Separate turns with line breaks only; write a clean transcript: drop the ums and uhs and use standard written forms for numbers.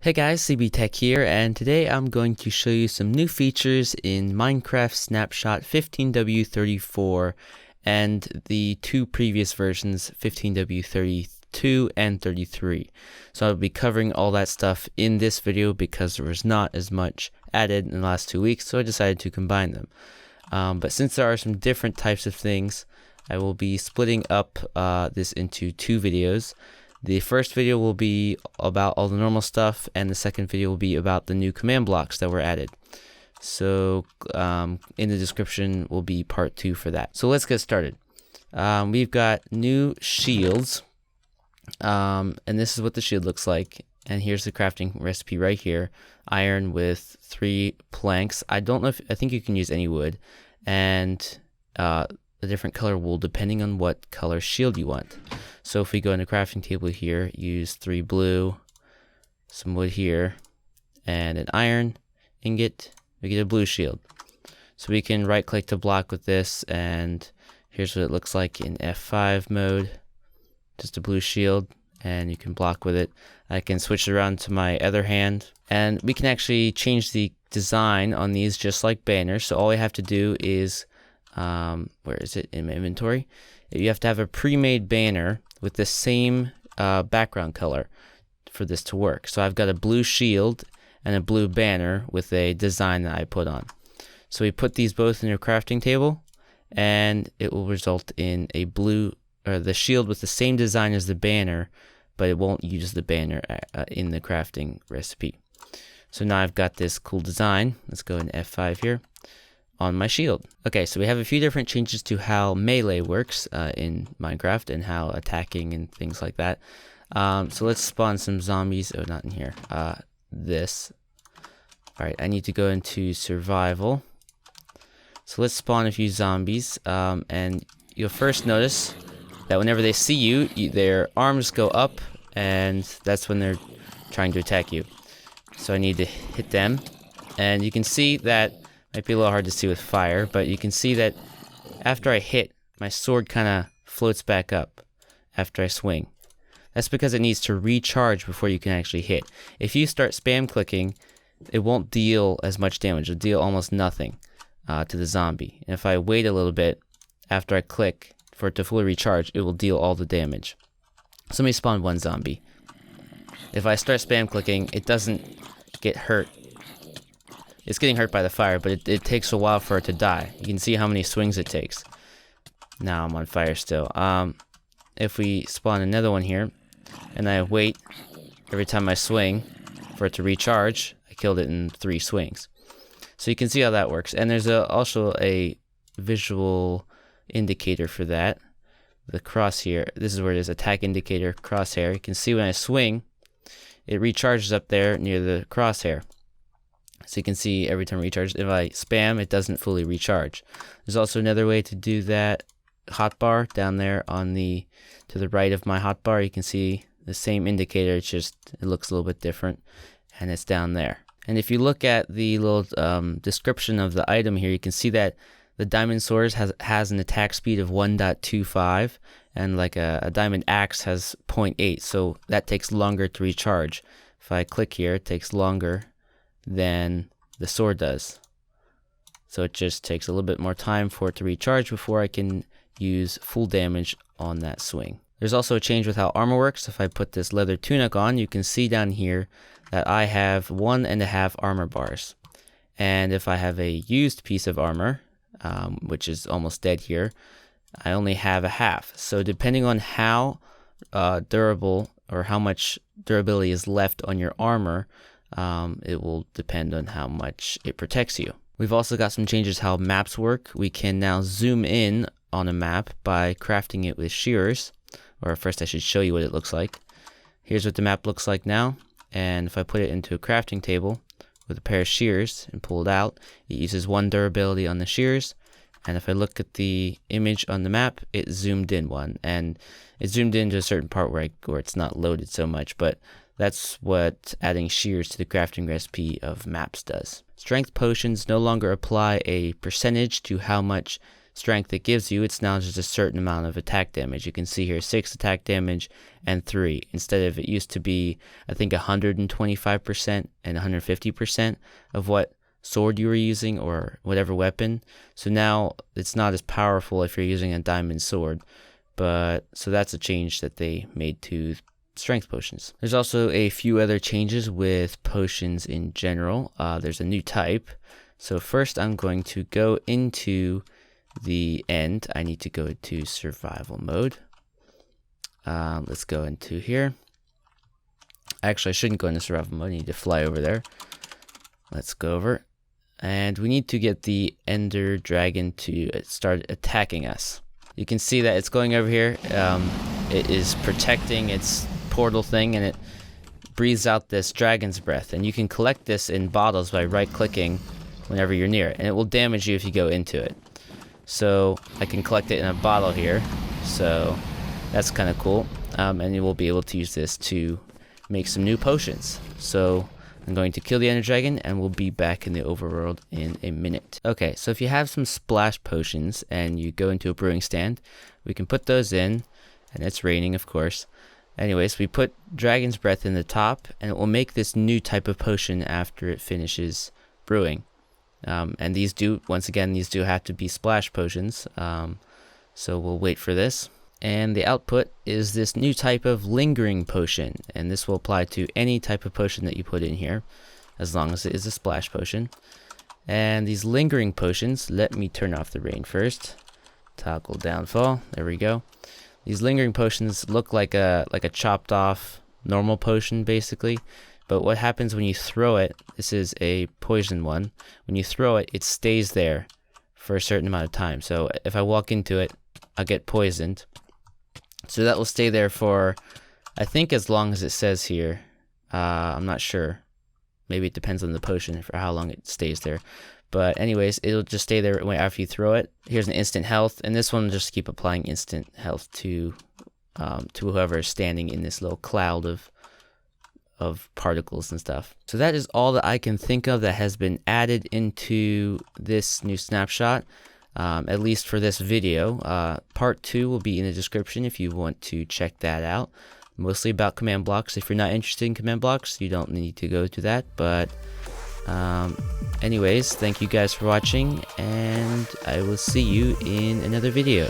Hey guys, CBtech here, and today I'm going to show you some new features in Minecraft Snapshot 15W34 and the two previous versions, 15W32 and 33. So I'll be covering all that stuff in this video because there was not as much added in the last 2 weeks, so I decided to combine them. But since there are some different types of things, I will be splitting up this into two videos. The first video will be about all the normal stuff, and the second video will be about the new command blocks that were added. So in the description will be part 2 for that. So let's get started. We've got new shields, and this is what the shield looks like. And here's the crafting recipe right here. Iron with 3 planks. I think you can use any wood, and a different color wool depending on what color shield you want. So if we go into crafting table here, use 3 blue, some wood here, and an iron ingot, we get a blue shield. So we can right click to block with this, and here's what it looks like in F5 mode. Just a blue shield, and you can block with it. I can switch it around to my other hand, and we can actually change the design on these just like banners. So all I have to do is where is it in my inventory? You have to have a pre-made banner with the same background color for this to work. So I've got a blue shield and a blue banner with a design that I put on. So we put these both in your crafting table, and it will result in a blue, or the shield with the same design as the banner, but it won't use the banner in the crafting recipe. So now I've got this cool design. Let's go in F5 here on my shield. Okay, so we have a few different changes to how melee works in Minecraft and how attacking and things like that. So let's spawn some zombies. Oh, not in here. This. Alright, I need to go into survival. So let's spawn a few zombies. And you'll first notice that whenever they see you, their arms go up, and that's when they're trying to attack you. So I need to hit them. And you can see that might be a little hard to see with fire, but you can see that after I hit, my sword kind of floats back up after I swing. That's because it needs to recharge before you can actually hit. If you start spam clicking, it won't deal as much damage. It'll deal almost nothing to the zombie. And if I wait a little bit after I click for it to fully recharge, it will deal all the damage. So let me spawn one zombie. If I start spam clicking, it doesn't get hurt. It's getting hurt by the fire, but it takes a while for it to die. You can see how many swings it takes. Now I'm on fire still. If we spawn another one here, and I wait every time I swing for it to recharge, I killed it in 3 swings. So you can see how that works. And there's also a visual indicator for that. The crosshair. This is where it is, attack indicator, crosshair. You can see when I swing, it recharges up there near the crosshair. So you can see every time it recharges. If I spam, it doesn't fully recharge. There's also another way to do that. Hotbar down there on to the right of my hotbar. You can see the same indicator. It's just it looks a little bit different, and it's down there. And if you look at the little description of the item here, you can see that the diamond sword has an attack speed of 1.25, and like a diamond axe has 0.8. So that takes longer to recharge. If I click here, it takes longer than the sword does. So it just takes a little bit more time for it to recharge before I can use full damage on that swing. There's also a change with how armor works. If I put this leather tunic on, you can see down here that I have 1.5 armor bars. And if I have a used piece of armor, which is almost dead here, I only have a half. So depending on how durable or how much durability is left on your armor, it will depend on how much it protects you. We've also got some changes how maps work. We can now zoom in on a map by crafting it with shears. Or first I should show you what it looks like. Here's what the map looks like now. And if I put it into a crafting table with a pair of shears and pull it out, it uses 1 durability on the shears. And if I look at the image on the map, it zoomed in 1. And it zoomed in to a certain part where it's not loaded so much, but that's what adding shears to the crafting recipe of maps does. Strength potions no longer apply a percentage to how much strength it gives you, it's now just a certain amount of attack damage. You can see here 6 attack damage and 3, instead of it used to be, I think, 125% and 150% of what sword you were using or whatever weapon. So now it's not as powerful if you're using a diamond sword. But so that's a change that they made to strength potions. There's also a few other changes with potions in general. There's a new type. So first I'm going to go into the end. I need to go to survival mode. Let's go into here. Actually, I shouldn't go into survival mode. I need to fly over there. Let's go over. And we need to get the Ender Dragon to start attacking us. You can see that it's going over here. It is protecting its portal thing, and it breathes out this dragon's breath. And you can collect this in bottles by right-clicking whenever you're near it, and it will damage you if you go into it. So I can collect it in a bottle here, so that's kind of cool. And you will be able to use this to make some new potions. So I'm going to kill the Ender Dragon, and we'll be back in the overworld in a minute. Okay, so if you have some splash potions and you go into a brewing stand, we can put those in, and it's raining, of course. Anyways, we put Dragon's Breath in the top, and it will make this new type of potion after it finishes brewing. And these do, once again, these do have to be splash potions. So we'll wait for this. And the output is this new type of lingering potion, and this will apply to any type of potion that you put in here, as long as it is a splash potion. And these lingering potions, let me turn off the rain first. Toggle downfall, there we go. These lingering potions look like a chopped off normal potion basically, but what happens when you throw it, this is a poison one, when you throw it, it stays there for a certain amount of time. So if I walk into it, I'll get poisoned. So that will stay there for, I think, as long as it says here. I'm not sure. Maybe it depends on the potion for how long it stays there. But anyways, it'll just stay there after you throw it. Here's an instant health, and this one will just keep applying instant health to whoever is standing in this little cloud of particles and stuff. So that is all that I can think of that has been added into this new snapshot. At least for this video. Part 2 will be in the description if you want to check that out. Mostly about command blocks. If you're not interested in command blocks, you don't need to go to that. But anyways, thank you guys for watching, and I will see you in another video.